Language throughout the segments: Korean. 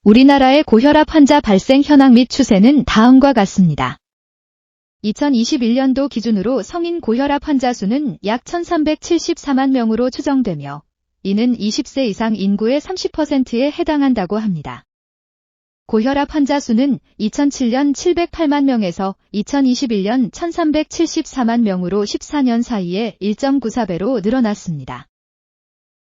우리나라의 고혈압 환자 발생 현황 및 추세는 다음과 같습니다. 2021년도 기준으로 성인 고혈압 환자 수는 약 1374만 명으로 추정되며 이는 20세 이상 인구의 30%에 해당한다고 합니다. 고혈압 환자 수는 2007년 708만 명에서 2021년 1374만 명으로 14년 사이에 1.94배로 늘어났습니다.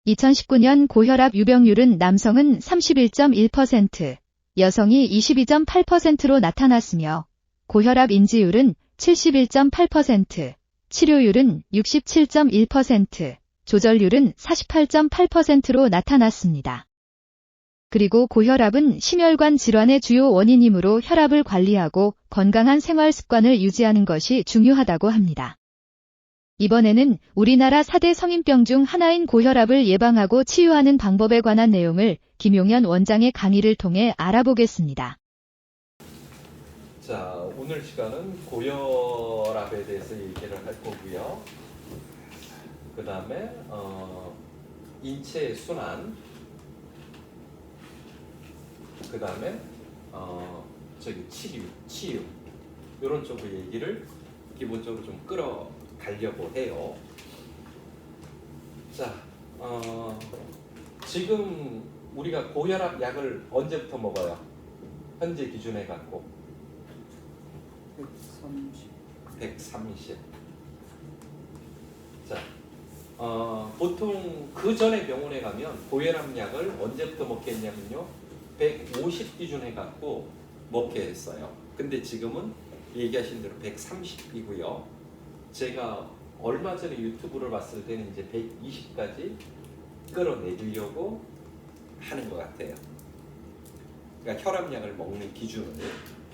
2019년 고혈압 유병률은 남성은 31.1%, 여성이 22.8%로 나타났으며 고혈압 인지율은 71.8%, 치료율은 67.1%, 조절률은 48.8%로 나타났습니다. 그리고 고혈압은 심혈관 질환의 주요 원인이므로 혈압을 관리하고 건강한 생활 습관을 유지하는 것이 중요하다고 합니다. 이번에는 우리나라 4대 성인병 중 하나인 고혈압을 예방하고 치유하는 방법에 관한 내용을 김용현 원장의 강의를 통해 알아보겠습니다. 자, 오늘 시간은 고혈압에 대해서 얘기를 할 거고요. 그 다음에 인체 순환, 그 다음에 치유 이런 쪽의 얘기를 기본적으로 좀 끌어가려고 해요. 자, 지금 우리가 고혈압 약을 언제부터 먹어요? 현재 기준에 갖고 130. 자, 보통 그 전에 병원에 가면 고혈압 약을 언제부터 먹게 했냐면요, 150 기준에 갖고 먹게 했어요. 근데 지금은 얘기하신 대로 130이고요. 제가 얼마 전에 유튜브를 봤을 때는 이제 120까지 끌어내리려고 하는 것 같아요. 그러니까 혈압약을 먹는 기준을.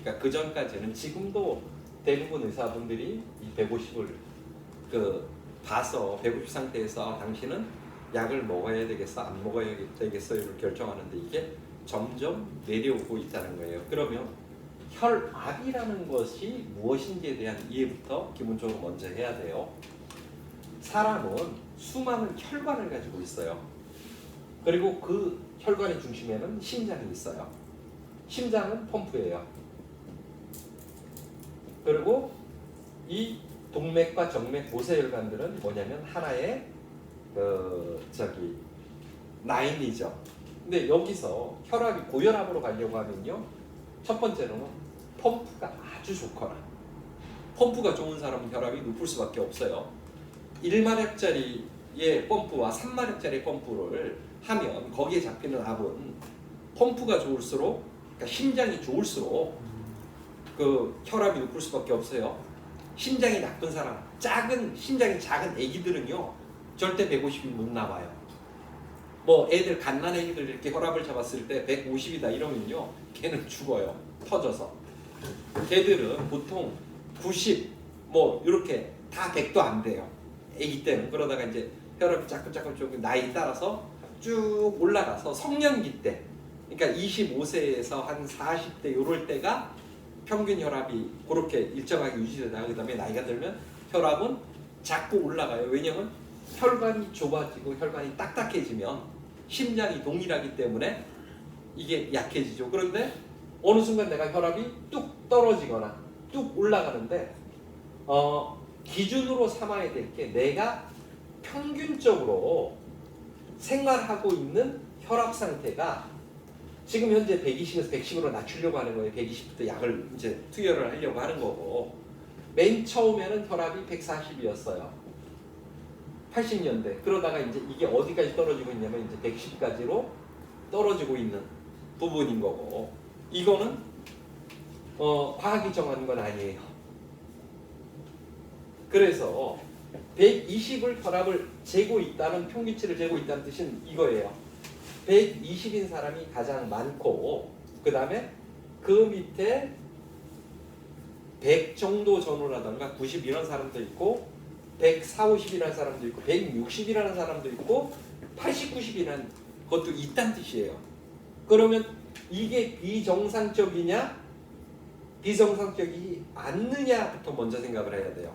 그러니까 그 전까지는 지금도 대부분 의사분들이 이 150을 봐서 150 상태에서 당신은 약을 먹어야 되겠어, 안 먹어야 되겠어를 결정하는데 이게 점점 내려오고 있다는 거예요. 그러면 혈압이라는 것이 무엇인지에 대한 이해부터 기본적으로 먼저 해야 돼요. 사람은 수많은 혈관을 가지고 있어요. 그리고 그 혈관의 중심에는 심장이 있어요. 심장은 펌프예요. 그리고 이 동맥과 정맥 모세혈관들은 뭐냐면 하나의 라인이죠. 근데 여기서 혈압이 고혈압으로 가려고 하면요, 첫 번째로는 펌프가 아주 좋거나, 펌프가 좋은 사람은 혈압이 높을 수밖에 없어요. 1마력짜리의 펌프와 3마력짜리 펌프를 하면 거기에 잡히는 압은 펌프가 좋을수록, 그러니까 심장이 좋을수록 그 혈압이 높을 수밖에 없어요. 심장이 나쁜 사람, 심장이 작은 애기들은요 절대 150이 못 나와요. 뭐 애들 갓난 애기들 이렇게 혈압을 잡았을 때 150이다 이러면요 걔는 죽어요. 터져서. 걔들은 보통 90 뭐 이렇게 다 100도 안 돼요. 애기 때는. 그러다가 이제 혈압이 조금 나이 따라서 쭉 올라가서 성년기 때, 그러니까 25세에서 한 40대 요럴 때가 평균 혈압이 그렇게 일정하게 유지되다가 그 다음에 나이가 들면 혈압은 자꾸 올라가요. 왜냐면 혈관이 좁아지고 혈관이 딱딱해지면 심장이 동일하기 때문에 이게 약해지죠. 그런데 어느 순간 내가 혈압이 뚝 떨어지거나 뚝 올라가는데 기준으로 삼아야 될 게 내가 평균적으로 생활하고 있는 혈압 상태가 지금 현재 120에서 110으로 낮추려고 하는 거예요. 120부터 약을 이제 투여를 하려고 하는 거고, 맨 처음에는 혈압이 140이었어요. 80년대. 그러다가 이제 이게 어디까지 떨어지고 있냐면 이제 110까지로 떨어지고 있는 부분인 거고, 이거는 과학이 정한 건 아니에요. 그래서 120을 혈압을 재고 있다는, 평균치를 재고 있다는 뜻은 이거예요. 120인 사람이 가장 많고, 그 다음에 그 밑에 100 정도 전후라던가 90 이런 사람도 있고, 140, 50이라는 사람도 있고, 160이라는 사람도 있고, 80, 90이라는 것도 있다는 뜻이에요. 그러면 이게 비정상적이냐, 비정상적이지 않느냐부터 먼저 생각을 해야 돼요.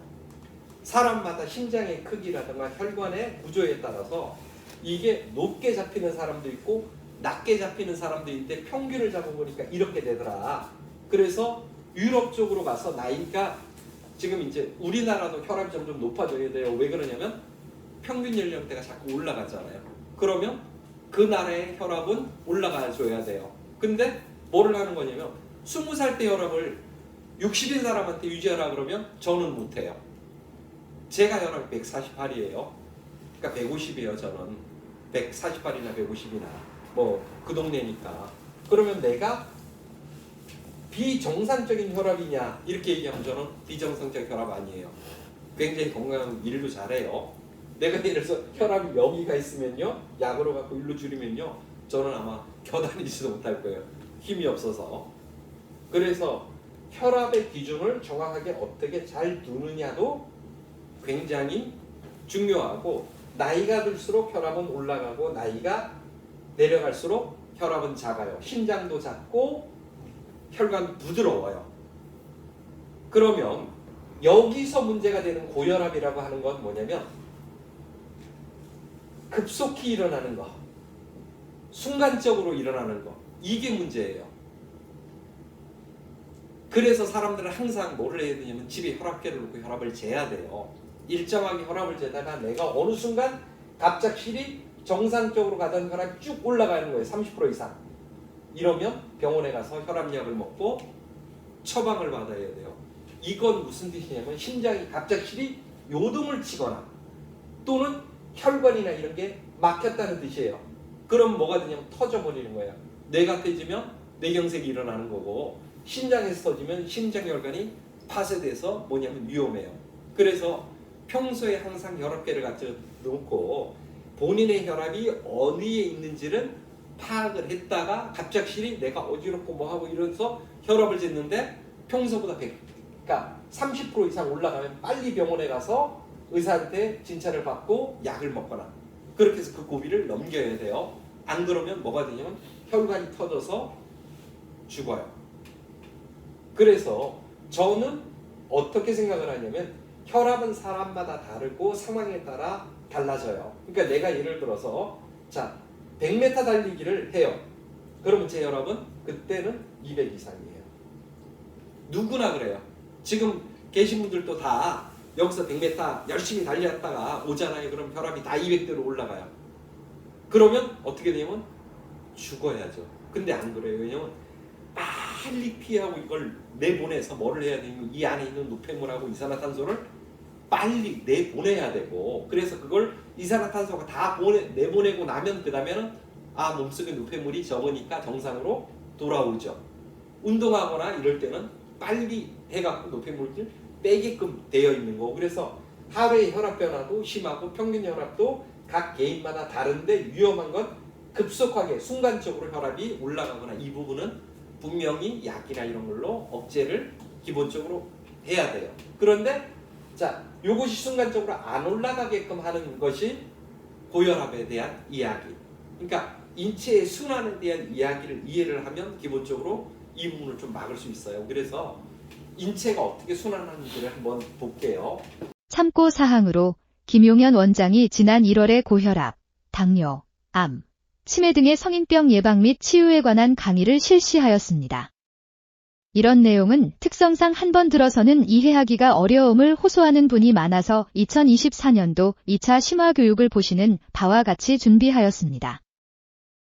사람마다 심장의 크기라든가 혈관의 구조에 따라서 이게 높게 잡히는 사람도 있고 낮게 잡히는 사람들인데 평균을 잡아보니까 이렇게 되더라. 그래서 유럽 쪽으로 가서 나이가 지금 이제 우리나라도 혈압이 점점 높아져야 돼요. 왜 그러냐면 평균 연령대가 자꾸 올라가잖아요. 그러면 그 나라의 혈압은 올라가줘야 돼요. 근데 뭐를 하는 거냐면 20살 때 혈압을 60인 사람한테 유지하라 그러면 저는 못해요. 제가 혈압이 148이에요. 그러니까 150이에요. 저는 148이나 150이나 뭐 그 동네니까. 그러면 내가 비정상적인 혈압이냐 이렇게 얘기하면 저는 비정상적 혈압 아니에요. 굉장히 건강한 일도 잘해요. 내가 예를 들어서 혈압이 여기가 있으면요, 약으로 갖고 일로 줄이면요, 저는 아마 겨다니지도 못할 거예요. 힘이 없어서. 그래서 혈압의 기준을 정확하게 어떻게 잘 두느냐도 굉장히 중요하고, 나이가 들수록 혈압은 올라가고 나이가 내려갈수록 혈압은 작아요. 심장도 작고 혈관 부드러워요. 그러면 여기서 문제가 되는 고혈압이라고 하는 건 뭐냐면 급속히 일어나는 거, 순간적으로 일어나는 거, 이게 문제예요. 그래서 사람들은 항상 뭐를 해야 되냐면 집에 혈압계를 놓고 혈압을 재야 돼요. 일정하게 혈압을 재다가 내가 어느 순간 갑작스레 정상적으로 가던 혈압이 쭉 올라가는 거예요. 30% 이상. 이러면 병원에 가서 혈압약을 먹고 처방을 받아야 돼요. 이건 무슨 뜻이냐면 심장이 갑작스레 요동을 치거나 또는 혈관이나 이런 게 막혔다는 뜻이에요. 그럼 뭐가 되냐면 터져버리는 거예요. 뇌가 터지면 뇌경색이 일어나는 거고, 심장에서 터지면 심장혈관이 파쇄돼서 뭐냐면 위험해요. 그래서 평소에 항상 혈압계를 갖다 놓고 본인의 혈압이 어디에 있는지를 파악을 했다가 갑작스레 내가 어지럽고 뭐하고 이러면서 혈압을 쟀는데 평소보다 100, 그러니까 30% 이상 올라가면 빨리 병원에 가서 의사한테 진찰을 받고 약을 먹거나 그렇게 해서 그 고비를 넘겨야 돼요. 안 그러면 뭐가 되냐면 혈관이 터져서 죽어요. 그래서 저는 어떻게 생각을 하냐면 혈압은 사람마다 다르고 상황에 따라 달라져요. 그러니까 내가 예를 들어서 자 100m 달리기를 해요. 그러면 제 혈압은 그때는 200 이상이에요. 누구나 그래요. 지금 계신 분들도 다 여기서 100m 열심히 달렸다가 오잖아요. 그럼 혈압이 다 200대로 올라가요. 그러면 어떻게 되냐면 죽어야죠. 근데 안 그래요. 왜냐면 빨리 피하고 이걸 내보내서 뭐를 해야 되냐면 이 안에 있는 노폐물하고 이산화탄소를 빨리 내보내야 되고, 그래서 그걸 이산화탄소가 다 내보내고 나면 그 다음에는 몸속에 노폐물이 적으니까 정상으로 돌아오죠. 운동하거나 이럴 때는 빨리 해갖고 노폐물을 빼게끔 되어 있는 거고, 그래서 하루의 혈압 변화도 심하고 평균 혈압도 각 개인마다 다른데 위험한 건 급속하게 순간적으로 혈압이 올라가거나 이 부분은 분명히 약이나 이런 걸로 억제를 기본적으로 해야 돼요. 그런데 자, 요것이 순간적으로 안 올라가게끔 하는 것이 고혈압에 대한 이야기. 그러니까 인체의 순환에 대한 이야기를 이해를 하면 기본적으로 이 부분을 좀 막을 수 있어요. 그래서 인체가 어떻게 순환하는지를 한번 볼게요. 참고 사항으로 김용현 원장이 지난 1월에 고혈압, 당뇨, 암, 치매 등의 성인병 예방 및 치유에 관한 강의를 실시하였습니다. 이런 내용은 특성상 한 번 들어서는 이해하기가 어려움을 호소하는 분이 많아서 2024년도 2차 심화교육을 보시는 바와 같이 준비하였습니다.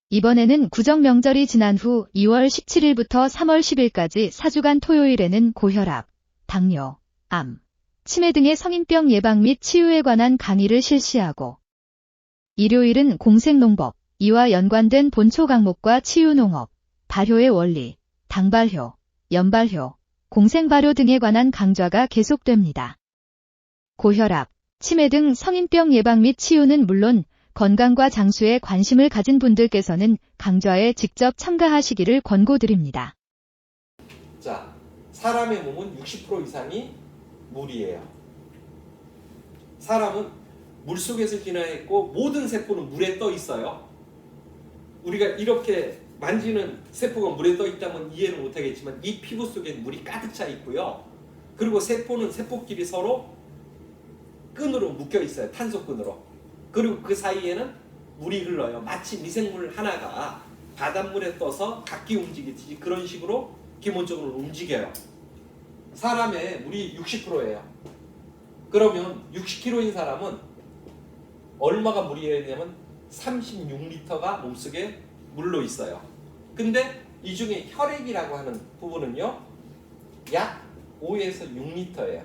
이번에는 구정 명절이 지난 후 2월 17일부터 3월 10일까지 4주간 토요일에는 고혈압, 당뇨, 암, 치매 등의 성인병 예방 및 치유에 관한 강의를 실시하고, 일요일은 공생농법, 이와 연관된 본초 강목과 치유농업, 발효의 원리, 당발효, 연발효, 공생발효 등에 관한 강좌가 계속됩니다. 고혈압, 치매 등 성인병 예방 및 치유는 물론 건강과 장수에 관심을 가진 분들께서는 강좌에 직접 참가하시기를 권고드립니다. 자, 사람의 몸은 60% 이상이 물이에요. 사람은 물속에서 진화했고 모든 세포는 물에 떠 있어요. 우리가 이렇게 만지는 세포가 물에 떠 있다면 이해를 못하겠지만 이 피부 속에 물이 가득 차 있고요. 그리고 세포는 세포끼리 서로 끈으로 묶여 있어요. 탄소끈으로. 그리고 그 사이에는 물이 흘러요. 마치 미생물 하나가 바닷물에 떠서 각기 움직이듯이 그런 식으로 기본적으로 움직여요. 사람의 물이 60%예요. 그러면 60kg인 사람은 얼마가 물이어야 되냐면 36리터가 몸속에 물로 있어요. 근데 이 중에 혈액이라고 하는 부분은요, 약 5에서 6리터예요.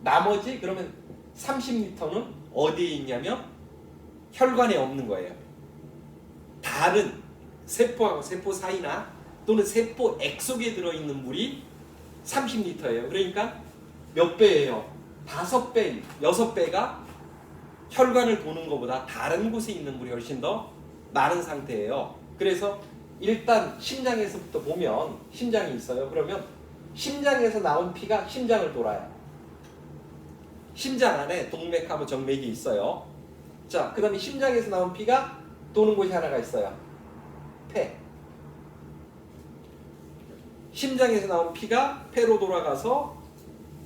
나머지 그러면 30리터는 어디에 있냐면 혈관에 없는 거예요. 다른 세포하고 세포 사이나 또는 세포 액 속에 들어있는 물이 30리터예요. 그러니까 몇 배예요? 5배, 6배가 혈관을 도는 것보다 다른 곳에 있는 물이 훨씬 더 많은 상태예요. 그래서 일단 심장에서부터 보면 심장이 있어요. 그러면 심장에서 나온 피가 심장을 돌아요. 심장 안에 동맥하고 정맥이 있어요. 자, 그 다음에 심장에서 나온 피가 도는 곳이 하나가 있어요. 폐. 심장에서 나온 피가 폐로 돌아가서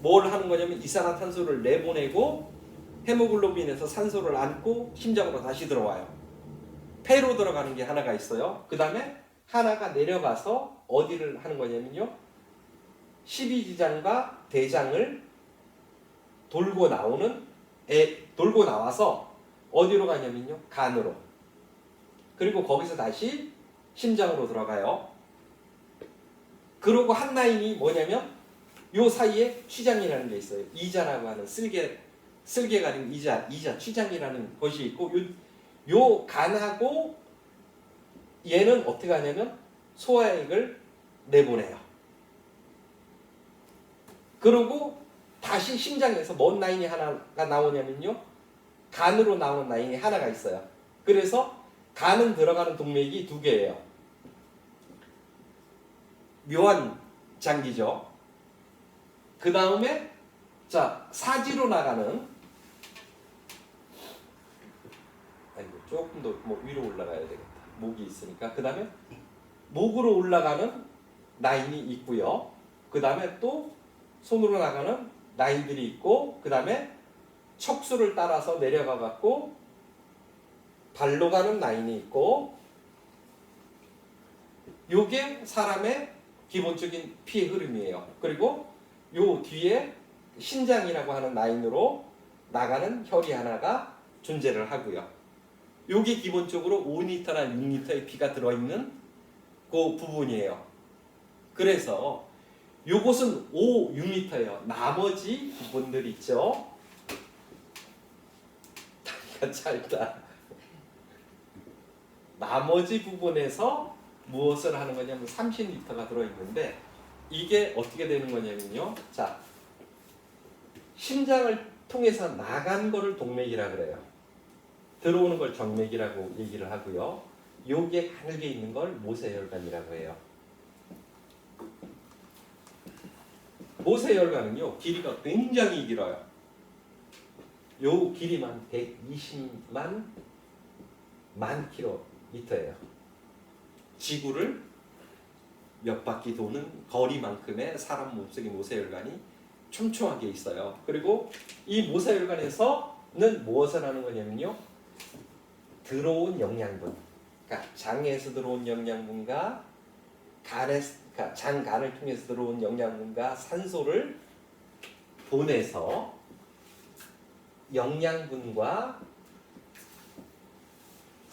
뭘 하는 거냐면 이산화탄소를 내보내고 헤모글로빈에서 산소를 안고 심장으로 다시 들어와요. 폐로 들어가는 게 하나가 있어요. 그 다음에 하나가 내려가서 어디를 하는 거냐면요, 십이지장과 대장을 돌고 나와서 어디로 가냐면요, 간으로. 그리고 거기서 다시 심장으로 들어가요. 그리고 한 라인이 뭐냐면 요 사이에 췌장이라는 게 있어요. 이자라고 하는 쓸개가 아닌 이자 췌장이라는 것이 있고, 요 간하고 얘는 어떻게 하냐면 소화액을 내보내요. 그리고 다시 심장에서 뭔 라인이 하나가 나오냐면요, 간으로 나오는 라인이 하나가 있어요. 그래서 간은 들어가는 동맥이 2개예요. 묘한 장기죠. 그 다음에 자, 사지로 나가는, 조금 더 위로 올라가야 되겠다. 목이 있으니까. 그 다음에 목으로 올라가는 라인이 있고요. 그 다음에 또 손으로 나가는 라인들이 있고, 그 다음에 척수를 따라서 내려가 갖고 발로 가는 라인이 있고, 요게 사람의 기본적인 피의 흐름이에요. 그리고 요 뒤에 신장이라고 하는 라인으로 나가는 혈이 하나가 존재를 하고요. 요게 기본적으로 5리터나 6리터의 피가 들어있는 그 부분이에요. 그래서 요것은 5, 6리터예요. 나머지 부분들 있죠. 다리가 짧다. 나머지 부분에서 무엇을 하는 거냐면 30리터가 들어있는데, 이게 어떻게 되는 거냐면요, 자, 심장을 통해서 나간 거를 동맥이라 그래요. 들어오는 걸 정맥이라고 얘기를 하고요. 요게 가늘게 있는 걸 모세혈관이라고 해요. 모세혈관은요, 길이가 굉장히 길어요. 요 길이만 120만 킬로미터예요. 지구를 몇 바퀴 도는 거리만큼의 사람 몸속의 모세혈관이 촘촘하게 있어요. 그리고 이 모세혈관에서는 무엇을 하는 거냐면요, 들어온 영양분, 그러니까 장에서 들어온 영양분과 그러니까 장간을 통해서 들어온 영양분과 산소를 보내서 영양분과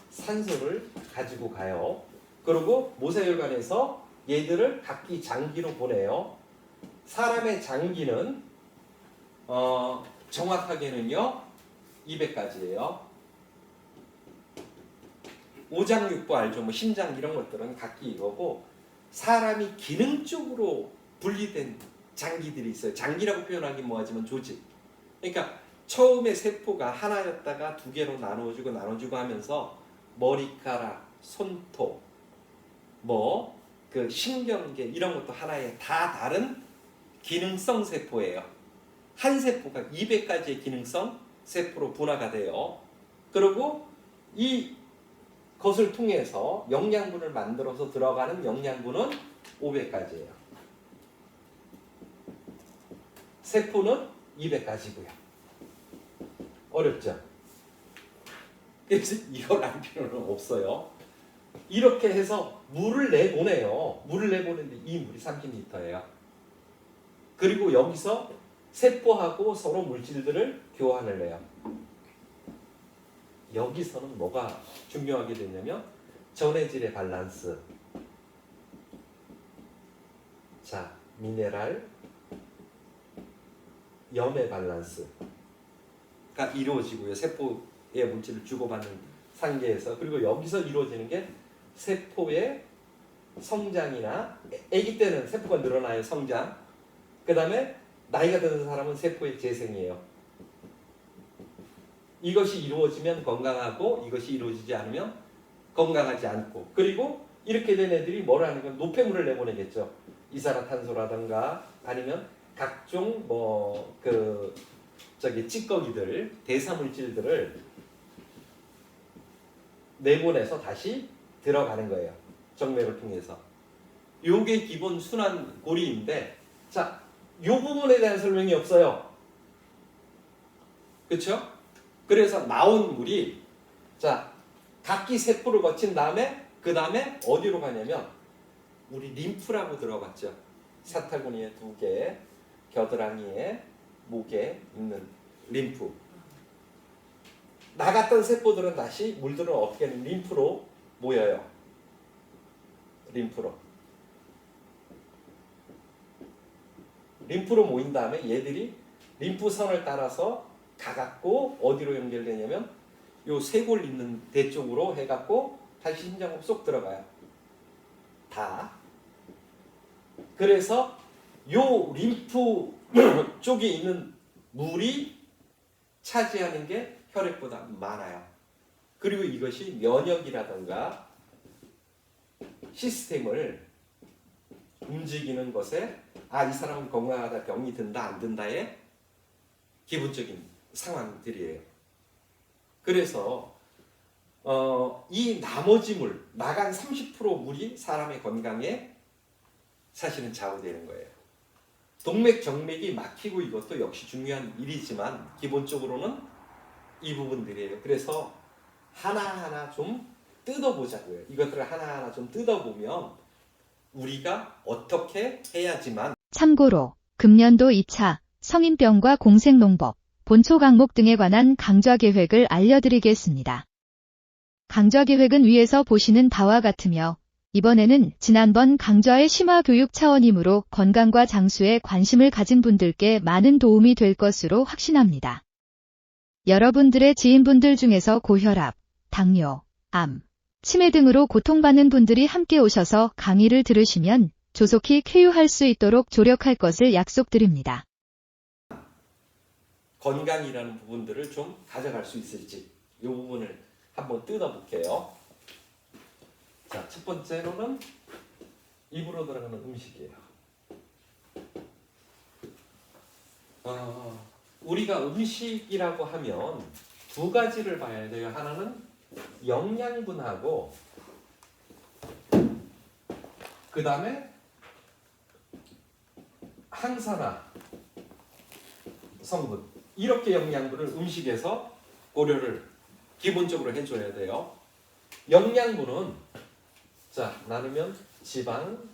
산소를 가지고 가요. 그리고 모세혈관에서 얘들을 각기 장기로 보내요. 사람의 장기는 정확하게는요 200가지예요. 오장육부 알죠? 뭐 심장 이런 것들은 각기 이거고, 사람이 기능적으로 분리된 장기들이 있어요. 장기라고 표현하기 뭐하지만 조직. 그러니까 처음에 세포가 하나였다가 2개로 나눠주고 하면서 머리카락, 손톱, 뭐 그 신경계 이런 것도 하나의 다 다른 기능성 세포예요. 한 세포가 200가지의 기능성 세포로 분화가 돼요. 그리고 이 것을 통해서 영양분을 만들어서 들어가는 영양분은 500가지예요. 세포는 200가지고요. 어렵죠? 그래서 이걸 알 필요는 없어요. 이렇게 해서 물을 내보내요. 물을 내보내는데 이 물이 30리터예요. 그리고 여기서 세포하고 서로 물질들을 교환을 해요. 여기서는 뭐가 중요하게 되냐면 전해질의 밸런스. 자, 미네랄, 염의 밸런스가 이루어지고요. 세포의 물질을 주고받는 상계에서. 그리고 여기서 이루어지는 게 세포의 성장이나 아기 때는 세포가 늘어나요. 성장. 그 다음에 나이가 드는 사람은 세포의 재생이에요. 이것이 이루어지면 건강하고 이것이 이루어지지 않으면 건강하지 않고. 그리고 이렇게 된 애들이 뭘 하는 건 노폐물을 내보내겠죠. 이산화탄소라든가 아니면 각종 찌꺼기들, 대사물질들을 내보내서 다시 들어가는 거예요. 정맥을 통해서. 요게 기본 순환 고리인데, 자, 요 부분에 대한 설명이 없어요. 그렇죠? 그래서 나온 물이 자, 각기 세포를 거친 다음에 그 다음에 어디로 가냐면 우리 림프라고 들어봤죠. 사타구니에 2개, 겨드랑이에 목에 있는 림프. 나갔던 세포들은 다시 물들은 어떻게 하는 림프로 모여요. 림프로 모인 다음에 얘들이 림프선을 따라서 가갖고 어디로 연결되냐면 요 쇄골 있는 대 쪽으로 해갖고 다시 심장으로 쏙 들어가요. 다. 그래서 요 림프 쪽에 있는 물이 차지하는 게 혈액보다 많아요. 그리고 이것이 면역이라든가 시스템을 움직이는 것에 이 사람은 건강하다, 병이 든다, 안 든다의 기본적인 상황들이에요. 그래서 이 나머지 물, 나간 30% 물이 사람의 건강에 사실은 좌우되는 거예요. 동맥, 정맥이 막히고 이것도 역시 중요한 일이지만 기본적으로는 이 부분들이에요. 그래서 하나하나 좀 뜯어보자고요. 이것들을 하나하나 좀 뜯어보면 우리가 어떻게 해야지만. 참고로 금년도 2차 성인병과 공생농법, 본초 강목 등에 관한 강좌 계획을 알려드리겠습니다. 강좌 계획은 위에서 보시는 바와 같으며 이번에는 지난번 강좌의 심화 교육 차원이므로 건강과 장수에 관심을 가진 분들께 많은 도움이 될 것으로 확신합니다. 여러분들의 지인분들 중에서 고혈압, 당뇨, 암, 치매 등으로 고통받는 분들이 함께 오셔서 강의를 들으시면 조속히 쾌유할 수 있도록 조력할 것을 약속드립니다. 건강이라는 부분들을 좀 가져갈 수 있을지 이 부분을 한번 뜯어볼게요. 자, 첫 번째로는 입으로 들어가는 음식이에요. 우리가 음식이라고 하면 2가지를 봐야 돼요. 하나는 영양분하고 그 다음에 항산화 성분, 이렇게 영양분을 음식에서 고려를 기본적으로 해줘야 돼요. 영양분은 자, 나누면 지방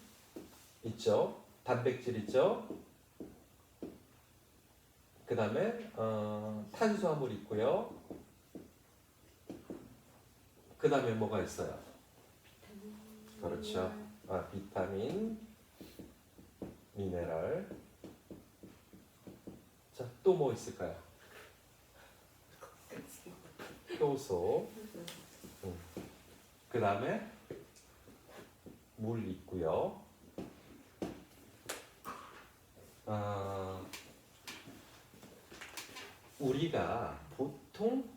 있죠, 단백질 있죠, 그 다음에 탄수화물 있고요, 그 다음에 뭐가 있어요? 그렇죠. 비타민, 미네랄. 자, 또 뭐 있을까요? 효소. 그 다음에 물 있고요. 우리가 보통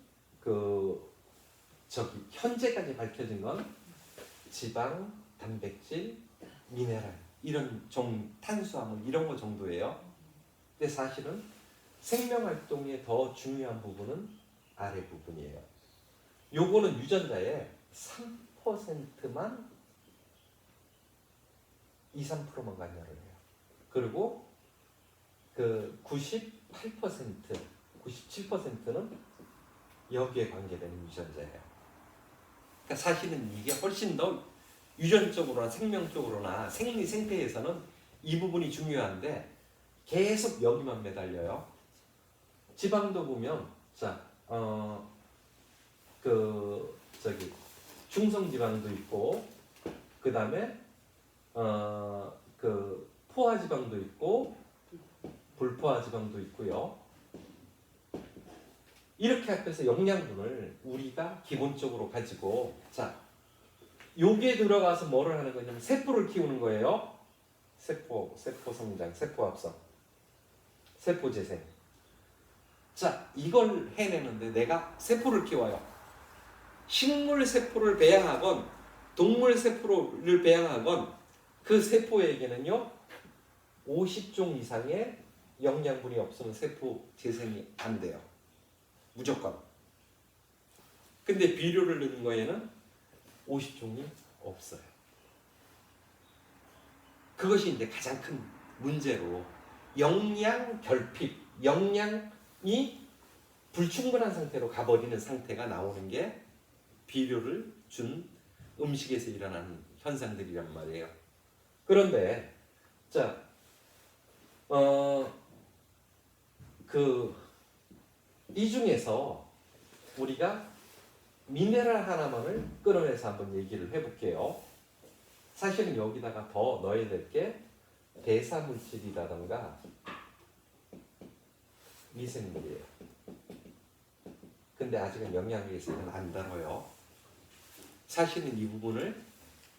현재까지 밝혀진 건 지방, 단백질, 미네랄, 이런 탄수화물 이런 거 정도예요. 근데 사실은 생명활동에 더 중요한 부분은 아래 부분이에요. 요거는 유전자의 3%만 2, 3%만 관여를 해요. 그리고 그 98%, 97%는 여기에 관계되는 유전자예요. 그러니까 사실은 이게 훨씬 더 유전적으로나 생명적으로나 생리 생태에서는 이 부분이 중요한데 계속 여기만 매달려요. 지방도 보면 중성 지방도 있고 그 다음에 포화 지방도 있고 불포화 지방도 있고요. 이렇게 합해서 영양분을 우리가 기본적으로 가지고 요게 들어가서 뭐를 하는 거냐면 세포를 키우는 거예요. 세포 성장, 세포 합성, 세포 재생. 이걸 해내는데 내가 세포를 키워요. 식물 세포를 배양하건 동물 세포를 배양하건 그 세포에게는요 50종 이상의 영양분이 없으면 세포 재생이 안 돼요. 무조건. 근데 비료를 넣는 거에는 50종이 없어요. 그것이 이제 가장 큰 문제로 영양 결핍, 영양이 불충분한 상태로 가버리는 상태가 나오는 게 비료를 준 음식에서 일어나는 현상들이란 말이에요. 그런데 이 중에서 우리가 미네랄 하나만을 끌어내서 한번 얘기를 해볼게요. 사실은 여기다가 더 넣어야 될 게 대사물질이라던가 미생물이에요. 근데 아직은 영양학에서는 안 다뤄요. 사실은 이 부분을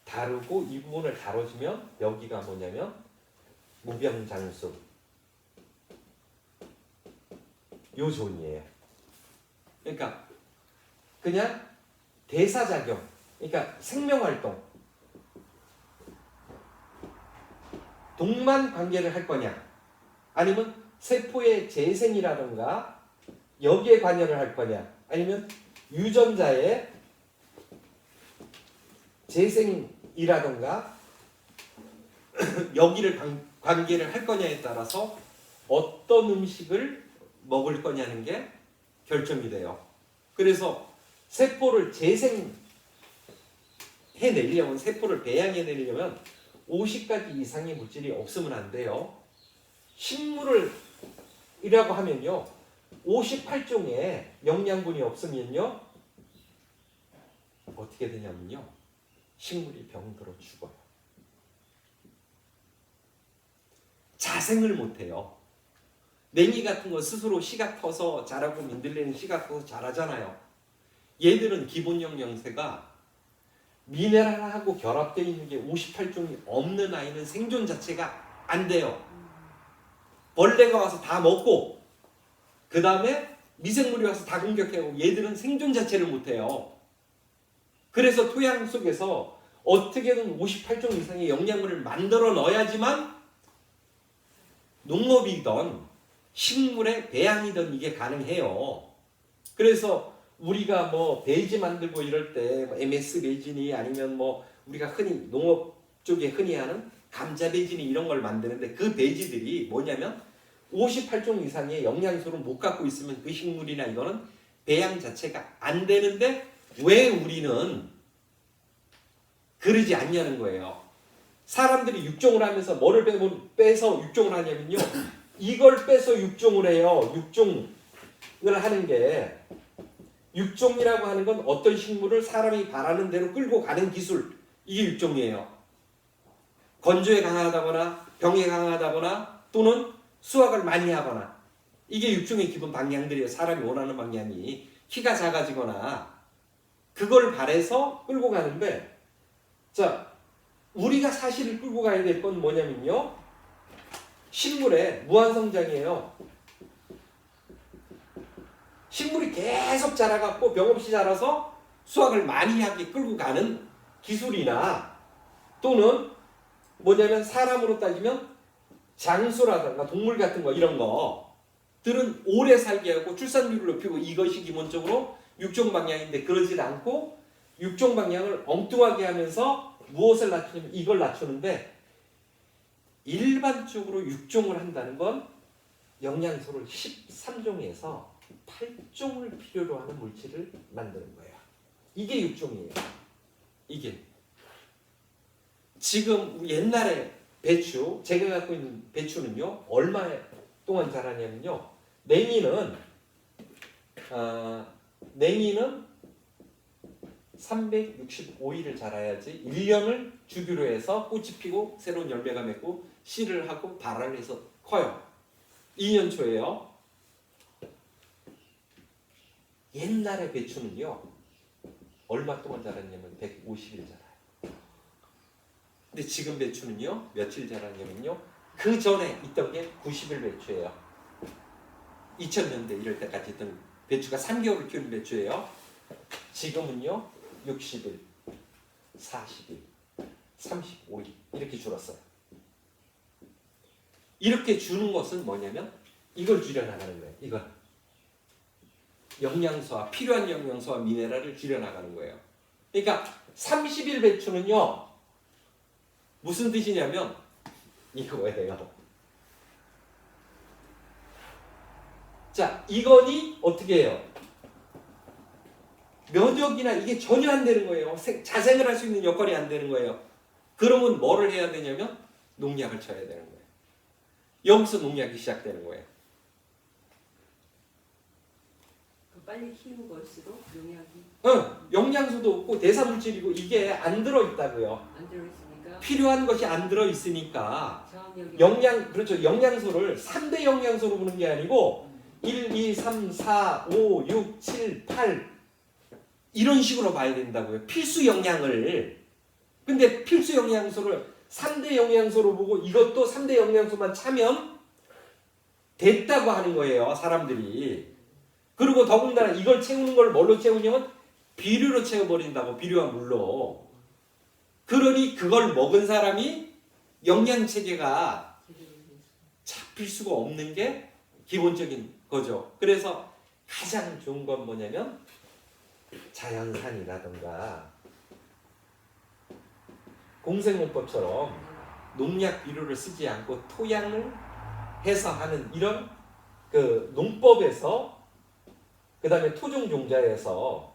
다루고 이 부분을 다뤄주면 여기가 뭐냐면 무병장수 요 존이에요. 그러니까 그냥 대사작용, 그러니까 생명활동, 동만 관계를 할 거냐 아니면 세포의 재생이라든가 여기에 관여를 할 거냐 아니면 유전자의 재생이라든가 여기를 관계를 할 거냐에 따라서 어떤 음식을 먹을 거냐는 게 결정이 돼요. 그래서 세포를 재생해내려면 세포를 배양해내려면 50가지 이상의 물질이 없으면 안 돼요. 식물이라고 하면요 58종의 영양분이 없으면요 어떻게 되냐면요 식물이 병들어 죽어요. 자생을 못해요. 냉이 같은 거 스스로 씨가 터서 자라고 민들레는 씨가 터서 자라잖아요. 얘들은 기본 영양세가 미네랄하고 결합되어 있는 게 58종이 없는 아이는 생존 자체가 안 돼요. 벌레가 와서 다 먹고 그 다음에 미생물이 와서 다 공격해오고 얘들은 생존 자체를 못해요. 그래서 토양 속에서 어떻게든 58종 이상의 영양분을 만들어 넣어야지만 농업이든 식물의 배양이든 이게 가능해요. 그래서 우리가 뭐 배지 만들고 이럴 때 MS 배지니 아니면 뭐 우리가 흔히 농업 쪽에 흔히 하는 감자 배지니 이런 걸 만드는데 그 배지들이 뭐냐면 58종 이상의 영양소를 못 갖고 있으면 그 식물이나 이거는 배양 자체가 안 되는데 왜 우리는 그러지 않냐는 거예요. 사람들이 육종을 하면서 뭐를 빼서 육종을 하냐면요. 이걸 빼서 육종을 해요. 육종을 하는 게 육종이라고 하는 건 어떤 식물을 사람이 바라는 대로 끌고 가는 기술. 이게 육종이에요. 건조에 강하다거나 병에 강하다거나 또는 수확을 많이 하거나 이게 육종의 기본 방향들이에요. 사람이 원하는 방향이 키가 작아지거나 그걸 바래서 끌고 가는데 우리가 사실 끌고 가야 될 건 뭐냐면요. 식물의 무한성장이에요. 식물이 계속 자라갖고 병 없이 자라서 수확을 많이 하게 끌고 가는 기술이나 또는 뭐냐면 사람으로 따지면 장수라든가 동물 같은 거 이런 거들은 오래 살게 하고 출산율을 높이고 이것이 기본적으로 육종 방향인데 그러지 않고 육종 방향을 엉뚱하게 하면서 무엇을 낮추냐면 이걸 낮추는데 일반적으로 육종을 한다는 건 영양소를 13종에서 8종을 필요로 하는 물질을 만드는 거예요. 이게 육종이에요. 이게. 지금 옛날에 배추, 제가 갖고 있는 배추는요, 얼마 동안 자라냐면요, 냉이는 365일을 자라야지 1년을 주기로 해서 꽃이 피고 새로운 열매가 맺고 씨를 하고 발화를 해서 커요. 2년 초에요. 옛날에 배추는요, 얼마 동안 자랐냐면 150일 자라요. 근데 지금 배추는요, 며칠 자랐냐면요, 그 전에 있던 게 90일 배추예요. 2000년대 이럴 때까지 있던 배추가 3개월을 키우는 배추예요. 지금은요, 60일, 40일, 35일 이렇게 줄었어요. 이렇게 주는 것은 뭐냐면 이걸 줄여나가는 거예요. 이걸. 영양소와 필요한 영양소와 미네랄을 줄여나가는 거예요. 그러니까 30일 배추는요, 무슨 뜻이냐면 이거예요. 자, 이거니 어떻게 해요? 면역이나 이게 전혀 안 되는 거예요. 자생을 할 수 있는 여건이 안 되는 거예요. 그러면 뭐를 해야 되냐면 농약을 쳐야 되는 거예요. 여기서 농약이 시작되는 거예요. 빨리 키우는 걸수록 농약이 영양소도 없고 대사물질이고 이게 안 들어있다고요. 안 들어있으니까 필요한 것이 안 들어있으니까 저항력이 그렇죠. 영양소를 3대 영양소로 보는 게 아니고 1, 2, 3, 4, 5, 6, 7, 8 이런 식으로 봐야 된다고요. 필수 영양을. 근데 필수 영양소를 3대 영양소로 보고 이것도 3대 영양소만 차면 됐다고 하는 거예요. 사람들이. 그리고 더군다나 이걸 채우는 걸 뭘로 채우냐면 비료로 채워버린다고. 비료와 물로. 그러니 그걸 먹은 사람이 영양체계가 잡힐 수가 없는 게 기본적인 거죠. 그래서 가장 좋은 건 뭐냐면 자연산이라든가 공생농법처럼 농약 비료를 쓰지 않고 토양을 해서 하는 이런 그 농법에서 그 다음에 토종종자에서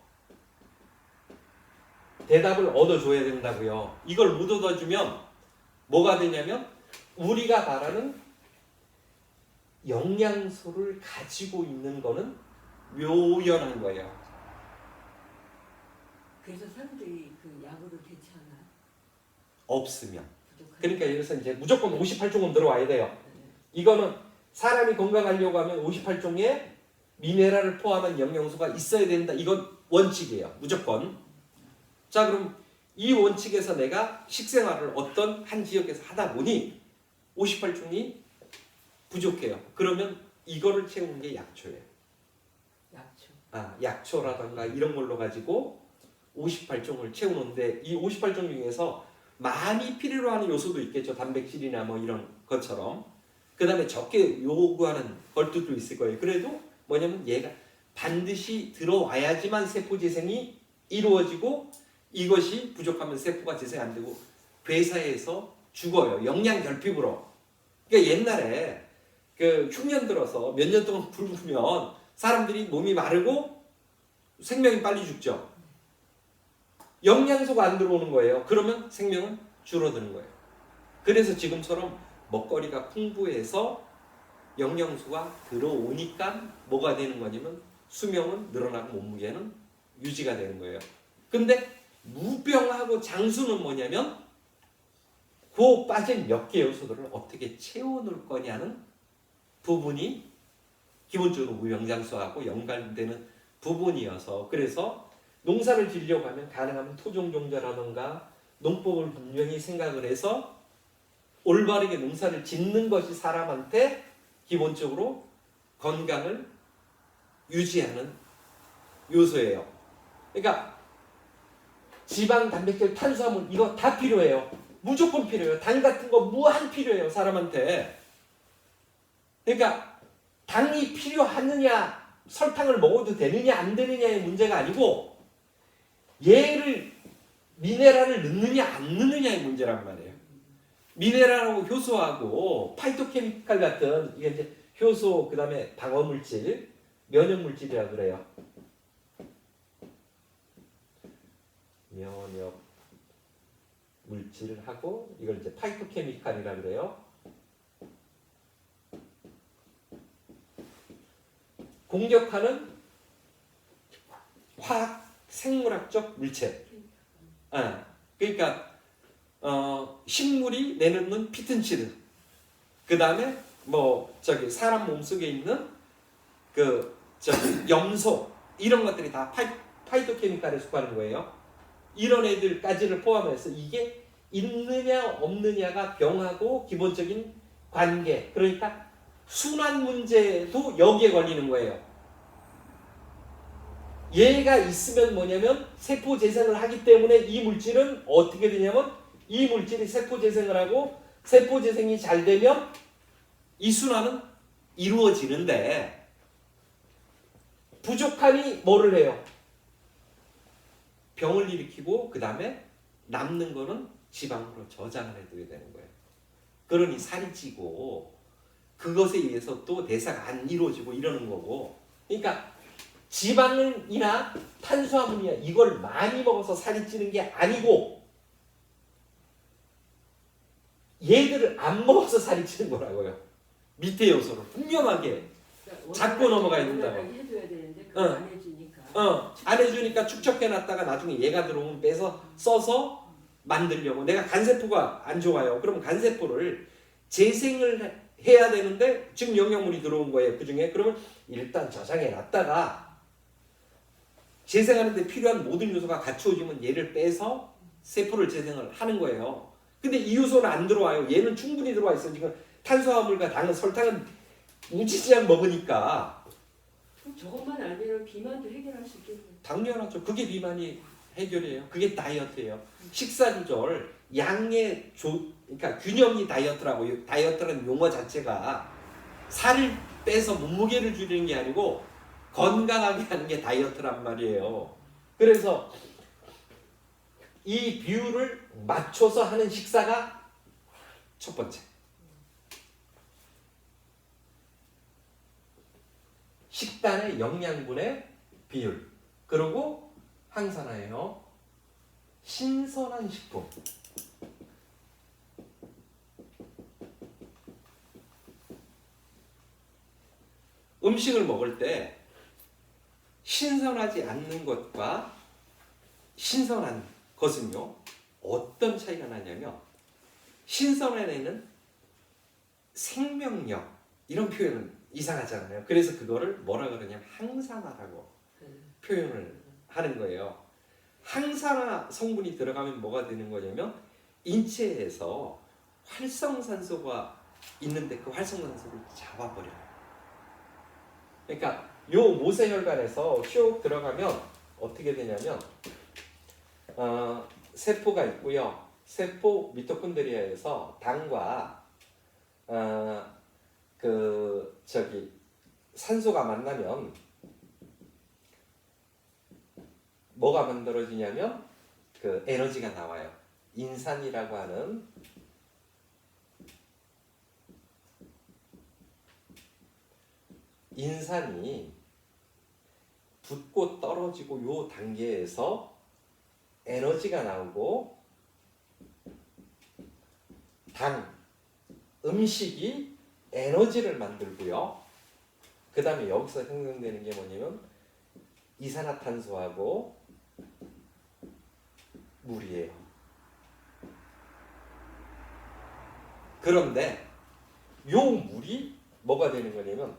대답을 얻어줘야 된다고요. 이걸 못 얻어주면 뭐가 되냐면 우리가 말하는 영양소를 가지고 있는 거는 묘연한 거예요. 그래서 사람들이 그 약으로 대체하나요? 없으면. 부족하면. 그러니까 여기서 이제 무조건 58종은 들어와야 돼요. 이거는 사람이 건강하려고 하면 58종에 미네랄을 포함한 영양소가 있어야 된다. 이건 원칙이에요. 무조건. 자, 그럼 이 원칙에서 내가 식생활을 어떤 한 지역에서 하다 보니 58종이 부족해요. 그러면 이거를 채우는 게 약초예요. 약초. 약초라든가 이런 걸로 가지고 58종을 채우는데 이 58종 중에서 많이 필요로 하는 요소도 있겠죠. 단백질이나 뭐 이런 것처럼. 그 다음에 적게 요구하는 것들도 있을 거예요. 그래도 뭐냐면 얘가 반드시 들어와야지만 세포 재생이 이루어지고 이것이 부족하면 세포가 재생 안 되고 괴사해서 죽어요. 영양 결핍으로. 그러니까 옛날에 그 흉년 들어서 몇 년 동안 굶으면 사람들이 몸이 마르고 생명이 빨리 죽죠. 영양소가 안 들어오는 거예요. 그러면 생명은 줄어드는 거예요. 그래서 지금처럼 먹거리가 풍부해서 영양소가 들어오니까 뭐가 되는 거냐면 수명은 늘어나고 몸무게는 유지가 되는 거예요. 근데 무병하고 장수는 뭐냐면 그 빠진 몇 개 요소들을 어떻게 채워놓을 거냐는 부분이 기본적으로 무영장수하고 연관되는 부분이어서 그래서 농사를 지으려고 하면 가능하면 토종종자라든가 농법을 분명히 생각을 해서 올바르게 농사를 짓는 것이 사람한테 기본적으로 건강을 유지하는 요소예요. 그러니까 지방, 단백질, 탄수화물 이거 다 필요해요. 무조건 필요해요. 당 같은 거 무한 필요해요. 사람한테. 그러니까 당이 필요하느냐 설탕을 먹어도 되느냐 안 되느냐의 문제가 아니고 얘를 미네랄을 넣느냐 안 넣느냐의 문제란 말이에요. 미네랄하고 효소하고 파이토케미칼 같은 이게 이제 효소 그 다음에 방어물질, 면역물질이라고 그래요. 면역 물질을 하고 이걸 이제 파이토케미칼이라 그래요. 공격하는 화학 생물학적 물체. 그러니까 식물이 내놓는 피튼치드. 그 다음에 사람 몸속에 있는 염소 이런 것들이 다 파이토케미칼에 속하는 거예요. 이런 애들까지를 포함해서 이게 있느냐 없느냐가 병하고 기본적인 관계. 그러니까 순환 문제도 여기에 걸리는 거예요. 얘가 있으면 뭐냐면 세포 재생을 하기 때문에 이 물질은 어떻게 되냐면 이 물질이 세포 재생을 하고 세포 재생이 잘 되면 이 순환은 이루어지는데 부족하니 뭐를 해요? 병을 일으키고 그 다음에 남는 거는 지방으로 저장을 해두게 되는 거예요. 그러니 살이 찌고 그것에 의해서 또 대사가 안 이루어지고 이러는 거고. 그러니까 지방이나 탄수화물이나 이걸 많이 먹어서 살이 찌는 게 아니고 얘들을 안 먹어서 살이 찌는 거라고요. 밑에 요소를 분명하게 잡고 넘어가야 된다고. 해줘야 되는데 그걸 안 해주니까. 안 해주니까 축적해놨다가 나중에 얘가 들어오면 빼서 써서 만들려고. 내가 간세포가 안 좋아요. 그럼 간세포를 재생을 해야 되는데 지금 영양분이 들어온 거예요. 그 중에 그러면 일단 저장해놨다가 재생하는 데 필요한 모든 요소가 갖추어지면 얘를 빼서 세포를 재생을 하는 거예요. 근데 이 요소는 안 들어와요. 얘는 충분히 들어와 있어. 지금 탄수화물과 당은 설탕은 무지지장 먹으니까. 저것만 알면 비만도 해결할 수 있겠네요. 당연하죠. 그게 비만이 해결이에요. 그게 다이어트예요. 식사 조절, 그러니까 균형이 다이어트라고. 다이어트라는 용어 자체가 살을 빼서 몸무게를 줄이는 게 아니고 건강하게 하는 게 다이어트란 말이에요. 그래서 이 비율을 맞춰서 하는 식사가 첫 번째. 식단의 영양분의 비율. 그리고 항산화예요. 신선한 식품. 음식을 먹을 때 신선하지 않는 것과 신선한 것은요, 어떤 차이가 나냐면, 신선한 애는 생명력, 이런 표현은 이상하잖아요. 그래서 그거를 뭐라 그러냐면 항산화라고 표현을 하는 거예요. 항산화 성분이 들어가면 뭐가 되는 거냐면 인체에서 활성산소가 있는데 그 활성산소를 잡아버려요. 그러니까 요 모세혈관에서 쭉 들어가면 어떻게 되냐면 세포가 있고요. 세포 미토콘드리아에서 당과 산소가 만나면 뭐가 만들어지냐면 그 에너지가 나와요. 인산이라고 하는 인산이 붙고 떨어지고 요 단계에서 에너지가 나오고 음식이 에너지를 만들고요. 그 다음에 여기서 생성되는 게 뭐냐면 이산화탄소하고 물이에요. 그런데 요 물이 뭐가 되는 거냐면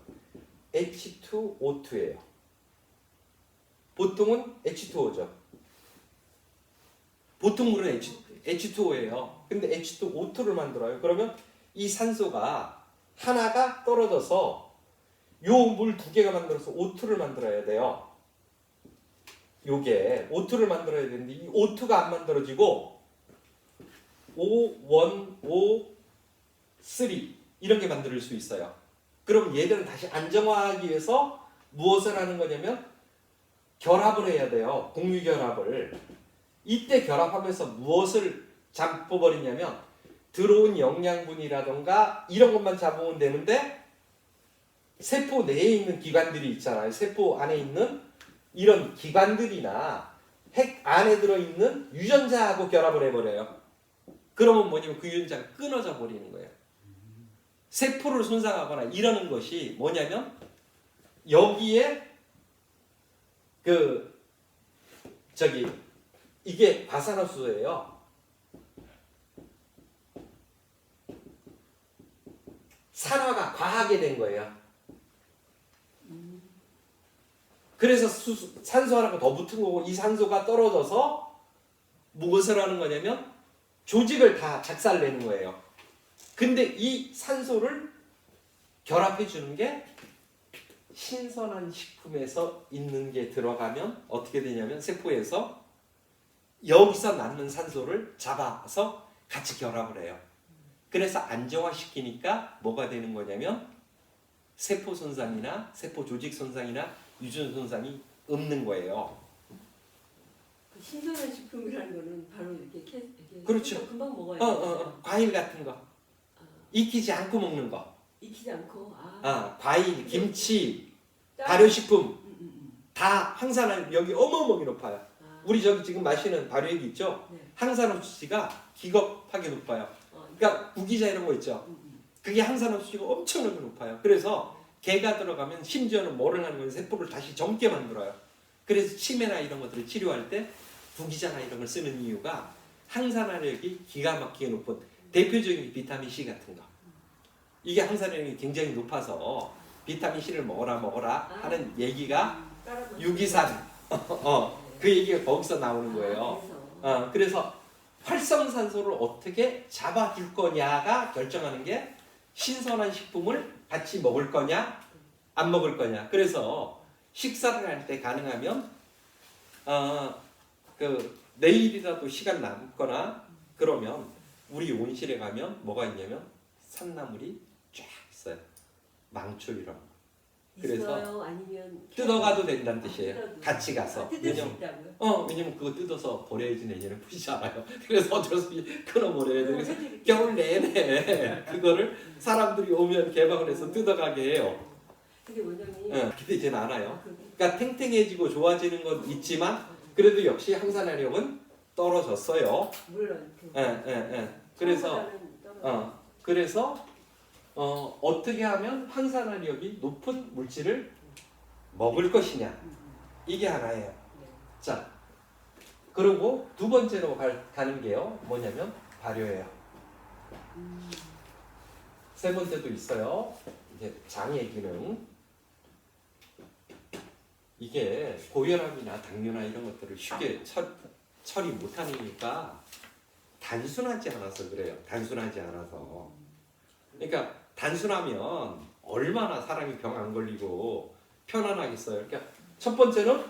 H2O2예요. 보통은 H2O죠. 보통 물은 H2O예요. 근데 H2O2를 만들어요. 그러면 이 산소가 하나가 떨어져서 요 물 두 개가 만들어서 O2를 만들어야 돼요. 요게 O2를 만들어야 되는데 이 O2가 안 만들어지고 O1, O3 이런 게 만들 수 있어요. 그럼 얘들은 다시 안정화하기 위해서 무엇을 하는 거냐면 결합을 해야 돼요. 공유결합을. 이때 결합하면서 무엇을 잡아버리냐면 들어온 영양분이라던가 이런 것만 잡으면 되는데 세포 내에 있는 기관들이 있잖아요. 세포 안에 있는 이런 기관들이나 핵 안에 들어있는 유전자하고 결합을 해버려요. 그러면 뭐냐면 그 유전자가 끊어져 버리는 거예요. 세포를 손상하거나 이러는 것이 뭐냐면 여기에 이게 과산화수소예요. 산화가 과하게 된 거예요. 그래서 산소 하나가 더 붙은 거고 이 산소가 떨어져서 무엇을 하는 거냐면 조직을 다 작살내는 거예요. 근데 이 산소를 결합해 주는 게 신선한 식품에서 있는 게 들어가면 어떻게 되냐면 세포에서 여기서 남는 산소를 잡아서 같이 결합을 해요. 그래서 안정화시키니까 뭐가 되는 거냐면 세포 손상이나 세포 조직 손상이나 유전 손상이 없는 거예요. 그 신선한 식품이라는 거는 바로 이렇게 그렇죠. 금방 먹어야 돼요. 과일 같은 거 익히지 않고 먹는 거. 익히지 않고. 과일, 김치, 짠. 발효식품 다 항산화율 여기 어마어마하게 높아요. 우리 저기 지금 마시는 발효액 있죠? 네. 항산화수치가 기겁하게 높아요. 그러니까 구기자 이런 거 있죠? 그게 항산화수치가 엄청나게 높아요. 그래서 개가 들어가면 심지어는 뭐를 하는 거예요? 세포를 다시 젊게 만들어요. 그래서 치매나 이런 것들을 치료할 때 구기자나 이런 걸 쓰는 이유가 항산화력이 기가 막히게 높은 대표적인 비타민 C 같은 거. 이게 항산화력이 굉장히 높아서 비타민 C를 먹어라 하는 얘기가 유기산 그 얘기가 거기서 나오는 거예요. 그래서 활성산소를 어떻게 잡아줄 거냐가 결정하는 게 신선한 식품을 같이 먹을 거냐 안 먹을 거냐. 그래서 식사를 할 때 가능하면 내일이라도 시간 남거나 그러면 우리 온실에 가면 뭐가 있냐면 산나물이 쫙 있어요. 망초 이런 거. 그래서 있어요? 아니면 뜯어가도 된다는 뜻이에요. 뜯어도. 같이 가서. 뜯을 수 왜냐면 있다고요? 왜냐면 그거 뜯어서 버려야지 내년에 뿌리잖아요. 그래서 어쩔 수 없이 끊어버려야 돼요. 그래서 해드릴게요. 겨울 내내 그거를 사람들이 오면 개방을 해서 뜯어가게 해요. 근데 원장님. 기대지는 않아요. 그러니까 탱탱해지고 좋아지는 건 있지만 그래도 역시 항산화력은 떨어졌어요. 물론. 그래서 어떻게 하면 항산화력이 높은 물질을 먹을 것이냐 이게 하나예요. 자, 그리고 두 번째로 가는 게요 뭐냐면 발효예요. 세 번째도 있어요. 이제 장의 기능. 이게 고혈압이나 당뇨나 이런 것들을 쉽게 처리 못하니까 단순하지 않아서 그래요. 단순하지 않아서. 그러니까 단순하면 얼마나 사람이 병 안 걸리고 편안하겠어요. 그러니까 첫 번째는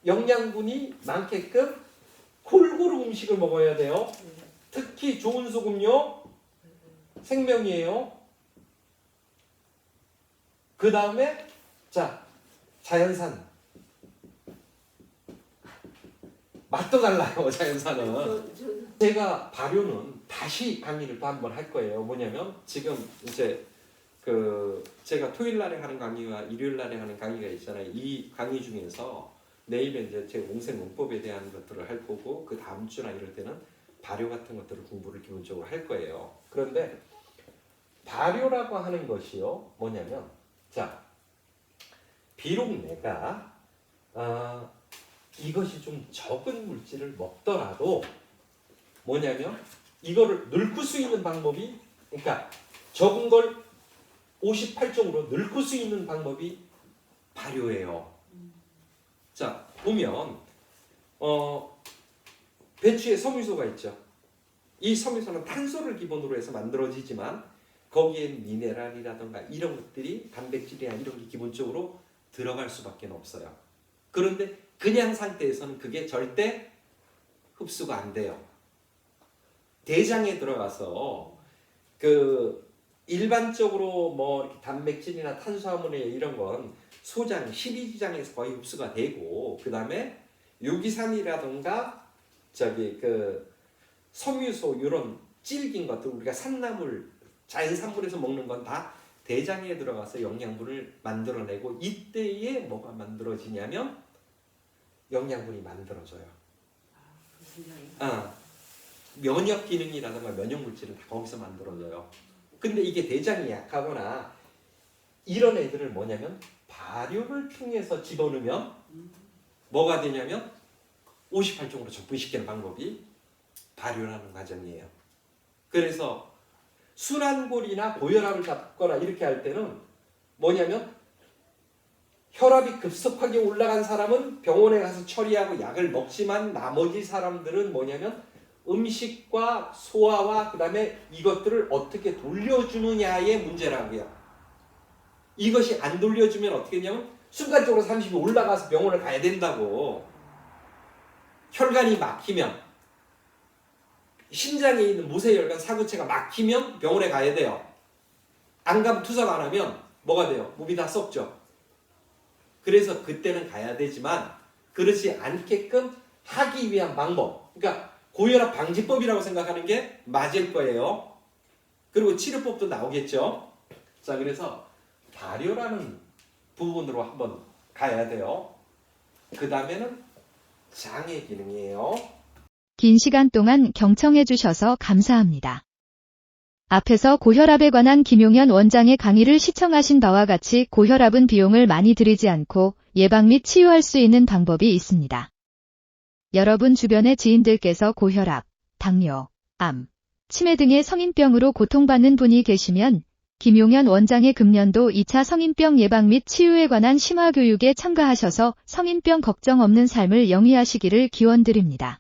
영양분이 많게끔 골고루 음식을 먹어야 돼요. 특히 좋은 소금요. 생명이에요. 그 다음에 자연산. 맛도 달라요. 자연산은. 제가 발효는 다시 강의를 또 한 번 할 거예요. 뭐냐면 지금 이제 제가 토요일 날에 하는 강의와 일요일 날에 하는 강의가 있잖아요. 이 강의 중에서 내일은 이제 제 공생용법에 대한 것들을 할 거고 그 다음 주나 이럴 때는 발효 같은 것들을 공부를 기본적으로 할 거예요. 그런데 발효라고 하는 것이요 뭐냐면 비록 내가 이것이 좀 적은 물질을 먹더라도 뭐냐면 이거를 늙을 수 있는 방법이 그러니까 적은 걸 58종으로 늙을 수 있는 방법이 발효예요. 자 보면 배추에 섬유소가 있죠. 이 섬유소는 탄소를 기본으로 해서 만들어지지만 거기엔 미네랄이라든가 이런 것들이 단백질이나 이런 게 기본적으로 들어갈 수밖에 없어요. 그런데 그냥 상태에서는 그게 절대 흡수가 안 돼요. 대장에 들어가서 일반적으로 뭐 이렇게 단백질이나 탄수화물이 이런 건 소장, 십이지장에서 거의 흡수가 되고 그 다음에 유기산이라든가 섬유소 이런 질긴 것들 우리가 산나물, 자연산물에서 먹는 건 다 대장에 들어가서 영양분을 만들어내고 이때에 뭐가 만들어지냐면 영양분이 만들어져요. 분량이. 면역 기능이라든가 면역 물질은 다 거기서 만들어져요. 근데 이게 대장이 약하거나 이런 애들을 뭐냐면 발효를 통해서 집어넣으면 뭐가 되냐면 58종으로 적분시키는 방법이 발효라는 과정이에요. 그래서 순환골이나 고혈압을 잡거나 이렇게 할 때는 뭐냐면 혈압이 급속하게 올라간 사람은 병원에 가서 처리하고 약을 먹지만 나머지 사람들은 뭐냐면 음식과 소화와 그 다음에 이것들을 어떻게 돌려주느냐의 문제라고요. 이것이 안 돌려주면 어떻게 되냐면 순간적으로 30이 올라가서 병원을 가야 된다고. 혈관이 막히면 심장에 있는 모세혈관 사구체가 막히면 병원에 가야 돼요. 안 가면 투석 안 하면 뭐가 돼요? 몸이 다 썩죠. 그래서 그때는 가야 되지만 그렇지 않게끔 하기 위한 방법. 그러니까 고혈압 방지법이라고 생각하는 게 맞을 거예요. 그리고 치료법도 나오겠죠. 자, 그래서 발효라는 부분으로 한번 가야 돼요. 그 다음에는 장의 기능이에요. 긴 시간 동안 경청해 주셔서 감사합니다. 앞에서 고혈압에 관한 김용현 원장의 강의를 시청하신 바와 같이 고혈압은 비용을 많이 들이지 않고 예방 및 치유할 수 있는 방법이 있습니다. 여러분 주변의 지인들께서 고혈압, 당뇨, 암, 치매 등의 성인병으로 고통받는 분이 계시면 김용현 원장의 금년도 2차 성인병 예방 및 치유에 관한 심화교육에 참가하셔서 성인병 걱정 없는 삶을 영위하시기를 기원드립니다.